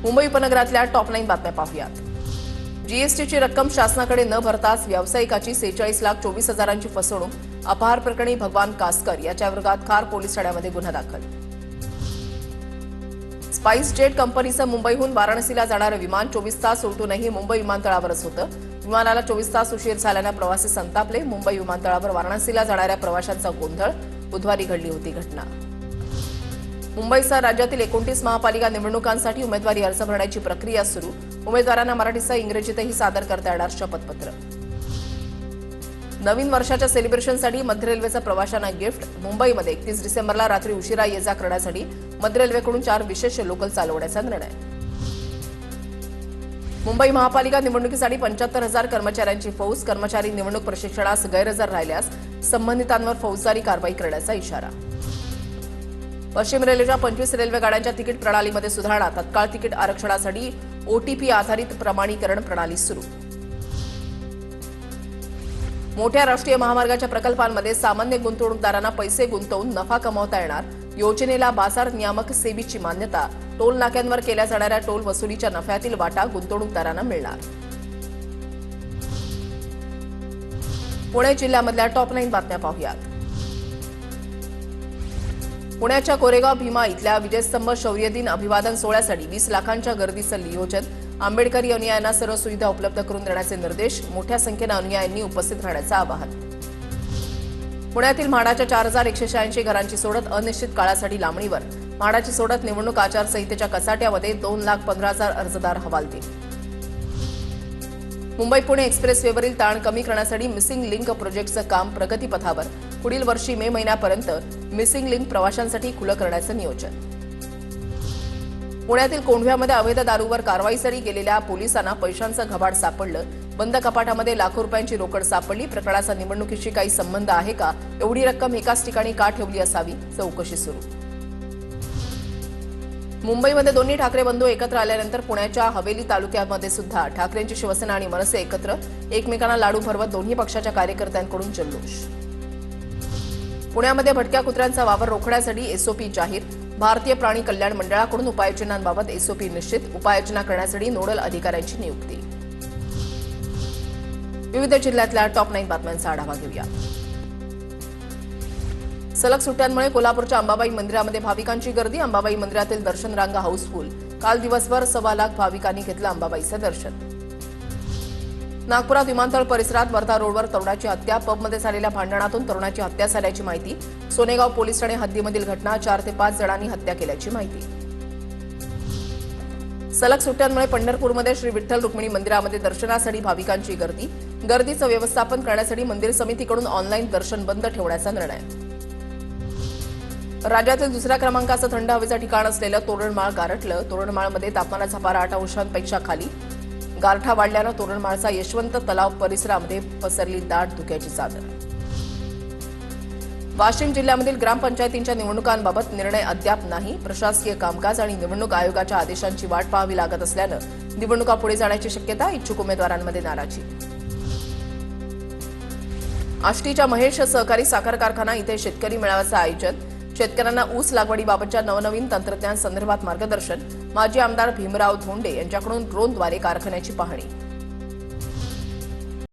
मुंबई उपनगरातल्या टॉप 9 बातम्या पाहूयात। जीएसटीची रक्कम शासनाकडे न भरताच व्यावसायिकाची 46,24,000ची फसवणूक, अपहार प्रकरणी भगवान कासकर याच्या विरोधात खार पोलीस ठाण्यामध्ये गुन्हा दाखल। स्पाइस जेट कंपनीचं मुंबईहून वाराणसीला जाणारं विमान 24 तास उलटूनही मुंबई विमानतळावरच होतं। विमानाला 24 तास उशीर झाल्यानं प्रवासी संतापले। मुंबई विमानतळावर वाराणसीला जाणाऱ्या प्रवाशांचा गोंधळ। बुधवारी घडली होती घटना। मुंबईसह राज्यातील 29 महापालिका निवडणुकांसाठी उमेदवारी अर्ज भरण्याची प्रक्रिया सुरू। उमेदवारांना मराठीसह इंग्रजीतही सादर करता येणार शपथपत्र। नवीन वर्षाच्या सेलिब्रेशनसाठी मध्य रेल्वेचा प्रवाशांना गिफ्ट। मुंबईमध्ये 31 डिसेंबरला रात्री उशिरा ये जा करण्यासाठी मध्य रेल्वेकडून 4 विशेष लोकल चालवण्याचा निर्णय। मुंबई महापालिका निवडणुकीसाठी 75,000 कर्मचाऱ्यांची फौज। कर्मचारी निवडणूक प्रशिक्षणास गैरहजर राहिल्यास संबंधितांवर फौजदारी कारवाई करण्याचा इशारा। पश्चिम रेल्वेच्या 25 रेल्वे गाड्यांच्या तिकीट प्रणालीमध्ये सुधारणा। तत्काळ तिकीट आरक्षणासाठी ओटीपी आधारित प्रमाणीकरण प्रणाली सुरू। मोठ्या राष्ट्रीय महामार्गाच्या प्रकल्पांमध्ये सामान्य गुंतवणूकदारांना पैसे गुंतवून नफा कमावता येणार। योजनेला बाजार नियामक सेबीची मान्यता। टोल नाक्यांवर केल्या जाणाऱ्या टोल वसुलीच्या नफ्यातील वाटा गुंतवणूकदारांना मिळणार। पुणे जिल्ह्यामधल्या टॉप 9 बातम्या पाहूयात। पुण्याच्या कोरेगाव भीमा इथल्या विजयस्तंभ शौर्य दिन अभिवादन सोहळ्यासाठी 20 लाखांच्या गर्दीचं नियोजन। आंबेडकरी अनुयायांना सर्व सुविधा उपलब्ध करून देण्याचे निर्देश। मोठ्या संख्येनं अनुयायांनी उपस्थित राहण्याचं आवाहन। पुण्यातील म्हाडाच्या 4,186 घरांची सोडत अनिश्चित काळासाठी लांबणीवर। म्हाडाची सोडत निवडणूक आचारसंहितेच्या कचाट्यामध्ये 2,15,000 अर्जदार हवालदिल। मुंबई पुणे एक्सप्रेसवेवरील ताण कमी करण्यासाठी मिसिंग लिंक प्रोजेक्टचं काम प्रगतीपथावर। पुढील वर्षी मे महिन्यापर्यंत मिसिंग लिंक प्रवाशांसाठी खुलं करण्याचं नियोजन। पुण्यातील कोंढव्यामध्ये अवैध दारूवर कारवाईसाठी गेलेल्या पोलिसांना पैशांचं घबाड सापडलं। बंद कपाटामध्ये लाखो रुपयांची रोकड सापडली। प्रकरणाचा निवडणुकीशी काही संबंध आहे का? एवढी रक्कम एकाच ठिकाणी का ठेवली असावी? चौकशी सुरू। मुंबईमध्ये दोन्ही ठाकरे बंधू एकत्र आल्यानंतर पुण्याच्या हवेली तालुक्यामध्ये सुद्धा ठाकरेंची शिवसेना आणि मनसे एकत्र। एकमेकांना लाडू भरवत दोन्ही पक्षाच्या कार्यकर्त्यांकडून जल्लोष। पुण्यामध्ये भटक्या कुत्र्यांचा वावर रोखण्यासाठी एसओपी जाहीर। भारतीय प्राणी कल्याण मंडळाकडून उपाययोजनांबाबत एसओपी निश्चित। उपाययोजना करण्यासाठी नोडल अधिकाऱ्यांची नियुक्ती। विविध जिल्ह्यातल्या टॉप 9 बातम्यांचा आढावा घेऊया। सलग सुट्ट्यांमुळे कोल्हापूरच्या अंबाबाई मंदिरामध्ये भाविकांची गर्दी। अंबाबाई मंदिरातील दर्शन रांगा हाऊसफुल। काल दिवसभर 1.25 लाख भाविकांनी घेतलं अंबाबाईचं दर्शन। नागपुरात विमानतळ परिसरात वर्धा रोडवर तरुणाची हत्या। पबमध्ये झालेल्या भांडणातून तरुणाची हत्या झाल्याची माहिती। सोनेगाव पोलीस ठाणे हद्दीमधील घटना। 4 ते 5 जणांनी हत्या केल्याची माहिती। सलग सुट्ट्यांमुळे पंढरपूरमध्ये श्री विठ्ठल रुक्मिणी मंदिरामध्ये दर्शनासाठी भाविकांची गर्दी। गर्दीचं व्यवस्थापन करण्यासाठी मंदिर समितीकडून ऑनलाईन दर्शन बंद ठेवण्याचा निर्णय। राज्यातील दुसऱ्या क्रमांकाचं थंड हवेचं ठिकाण असलेलं तोरणमाळ गारठलं। तोरणमाळमध्ये तापमानाचा पारा 8 अंशांपेक्षा खाली। गारठा वाढल्यानं तोरणमाळचा यशवंत तलाव परिसरामध्ये पसरली दाट धुक्याची चादर। वाशिम जिल्ह्यामधील ग्रामपंचायतींच्या निवडणुकांबाबत निर्णय अद्याप नाही। प्रशासकीय कामकाज आणि निवडणूक आयोगाच्या आदेशांची वाट पाहावी लागत असल्यानं निवडणुका पुढे जाण्याची शक्यता। इच्छुक उमेदवारांमध्ये नाराजी। आष्टीच्या महेश सहकारी साखर कारखाना इथे शेतकरी मेळाव्याचं आयोजन। शेतकऱ्यांना ऊस लागवडीबाबतच्या नवनवीन तंत्रज्ञान संदर्भात मार्गदर्शन। माजी आमदार भीमराव धोंडे यांच्याकडून ड्रोनद्वारे कारखान्याची पाहणी।